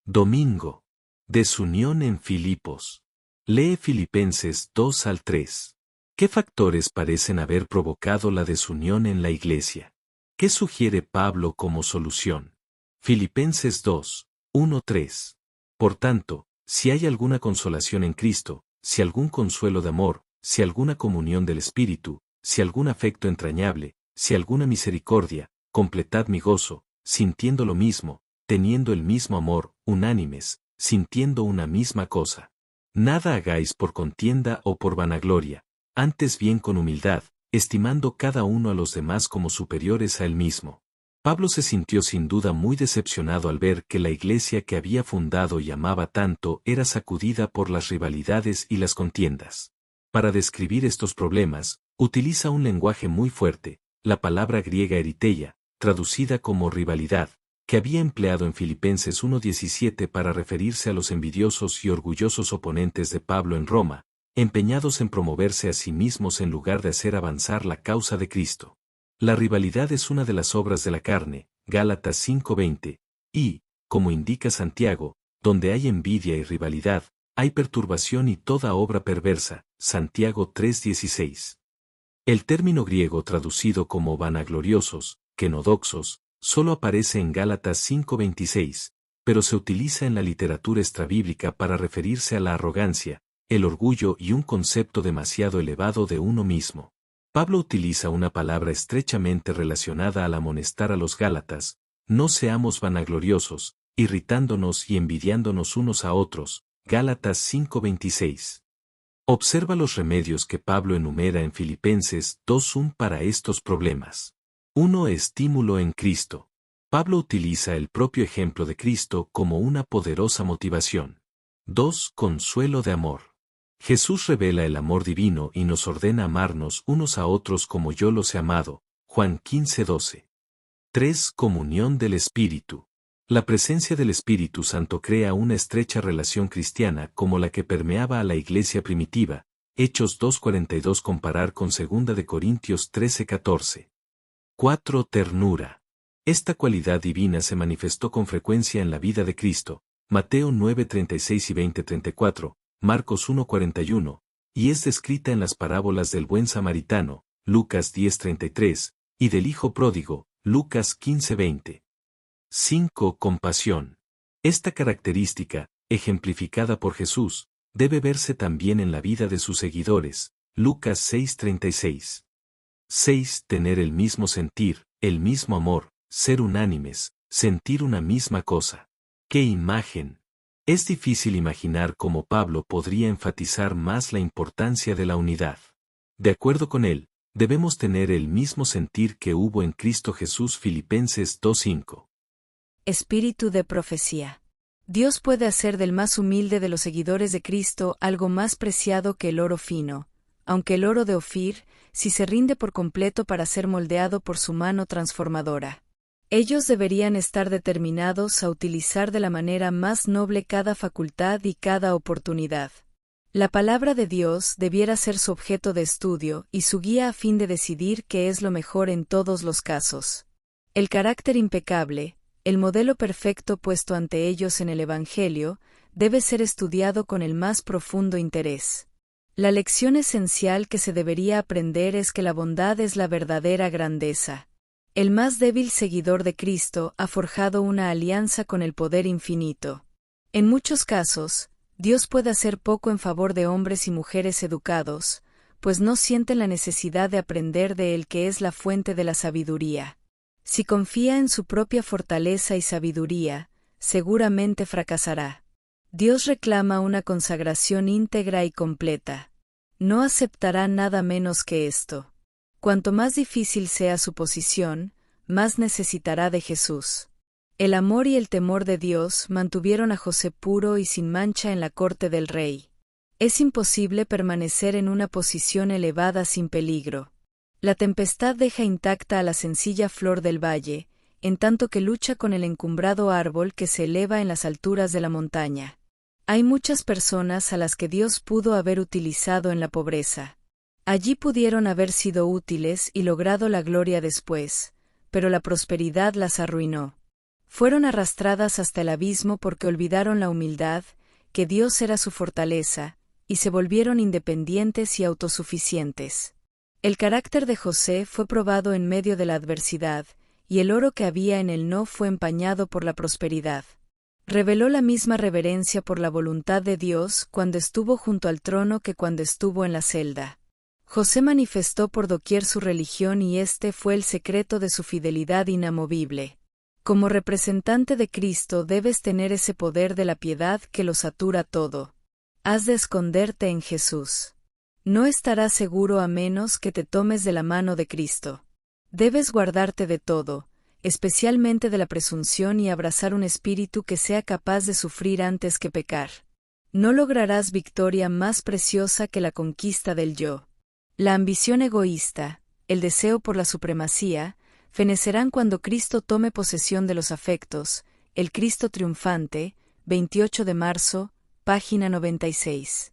Domingo. Desunión en Filipos. Lee Filipenses 2 al 3. ¿Qué factores parecen haber provocado la desunión en la iglesia? ¿Qué sugiere Pablo como solución? Filipenses 2, 1-3. Por tanto, si hay alguna consolación en Cristo, si algún consuelo de amor, si alguna comunión del Espíritu, si algún afecto entrañable, si alguna misericordia, completad mi gozo, sintiendo lo mismo, teniendo el mismo amor, unánimes, sintiendo una misma cosa. Nada hagáis por contienda o por vanagloria, antes bien con humildad, estimando cada uno a los demás como superiores a él mismo. Pablo se sintió sin duda muy decepcionado al ver que la iglesia que había fundado y amaba tanto era sacudida por las rivalidades y las contiendas. Para describir estos problemas, utiliza un lenguaje muy fuerte, la palabra griega eriteia, traducida como rivalidad, que había empleado en Filipenses 1:17 para referirse a los envidiosos y orgullosos oponentes de Pablo en Roma, empeñados en promoverse a sí mismos en lugar de hacer avanzar la causa de Cristo. La rivalidad es una de las obras de la carne, Gálatas 5:20, y, como indica Santiago, donde hay envidia y rivalidad, hay perturbación y toda obra perversa, Santiago 3:16. El término griego traducido como vanagloriosos, kenodoxos, solo aparece en Gálatas 5:26, pero se utiliza en la literatura extrabíblica para referirse a la arrogancia, el orgullo y un concepto demasiado elevado de uno mismo. Pablo utiliza una palabra estrechamente relacionada al amonestar a los Gálatas: no seamos vanagloriosos, irritándonos y envidiándonos unos a otros, Gálatas 5:26. Observa los remedios que Pablo enumera en Filipenses 2:1 para estos problemas. 1. Estímulo en Cristo. Pablo utiliza el propio ejemplo de Cristo como una poderosa motivación. 2. Consuelo de amor. Jesús revela el amor divino y nos ordena amarnos unos a otros como yo los he amado, Juan 15:12. 3. Comunión del Espíritu. La presencia del Espíritu Santo crea una estrecha relación cristiana como la que permeaba a la iglesia primitiva, Hechos 2:42 comparar con 2 de Corintios 13:14. 4. Ternura. Esta cualidad divina se manifestó con frecuencia en la vida de Cristo, Mateo 9:36 y 20:34, Marcos 1:41, y es descrita en las parábolas del buen samaritano, Lucas 10:33, y del hijo pródigo, Lucas 15:20. 5. Compasión. Esta característica, ejemplificada por Jesús, debe verse también en la vida de sus seguidores, Lucas 6:36. 6. Tener el mismo sentir, el mismo amor, ser unánimes, sentir una misma cosa. ¡Qué imagen! Es difícil imaginar cómo Pablo podría enfatizar más la importancia de la unidad. De acuerdo con él, debemos tener el mismo sentir que hubo en Cristo Jesús. Filipenses 2:5. Espíritu de profecía. Dios puede hacer del más humilde de los seguidores de Cristo algo más preciado que el oro fino, aunque el oro de Ofir, si se rinde por completo para ser moldeado por su mano transformadora. Ellos deberían estar determinados a utilizar de la manera más noble cada facultad y cada oportunidad. La palabra de Dios debiera ser su objeto de estudio y su guía a fin de decidir qué es lo mejor en todos los casos. El carácter impecable, el modelo perfecto puesto ante ellos en el Evangelio, debe ser estudiado con el más profundo interés. La lección esencial que se debería aprender es que la bondad es la verdadera grandeza. El más débil seguidor de Cristo ha forjado una alianza con el poder infinito. En muchos casos, Dios puede hacer poco en favor de hombres y mujeres educados, pues no sienten la necesidad de aprender de Él, que es la fuente de la sabiduría. Si confía en su propia fortaleza y sabiduría, seguramente fracasará. Dios reclama una consagración íntegra y completa. No aceptará nada menos que esto. Cuanto más difícil sea su posición, más necesitará de Jesús. El amor y el temor de Dios mantuvieron a José puro y sin mancha en la corte del rey. Es imposible permanecer en una posición elevada sin peligro. La tempestad deja intacta a la sencilla flor del valle, en tanto que lucha con el encumbrado árbol que se eleva en las alturas de la montaña. Hay muchas personas a las que Dios pudo haber utilizado en la pobreza. Allí pudieron haber sido útiles y logrado la gloria después, pero la prosperidad las arruinó. Fueron arrastradas hasta el abismo porque olvidaron la humildad, que Dios era su fortaleza, y se volvieron independientes y autosuficientes. El carácter de José fue probado en medio de la adversidad, y el oro que había en él no fue empañado por la prosperidad. Reveló la misma reverencia por la voluntad de Dios cuando estuvo junto al trono que cuando estuvo en la celda. José manifestó por doquier su religión y este fue el secreto de su fidelidad inamovible. Como representante de Cristo debes tener ese poder de la piedad que lo satura todo. Has de esconderte en Jesús. No estarás seguro a menos que te tomes de la mano de Cristo. Debes guardarte de todo, especialmente de la presunción y abrazar un espíritu que sea capaz de sufrir antes que pecar. No lograrás victoria más preciosa que la conquista del yo. La ambición egoísta, el deseo por la supremacía, fenecerán cuando Cristo tome posesión de los afectos. El Cristo triunfante, 28 de marzo, página 96.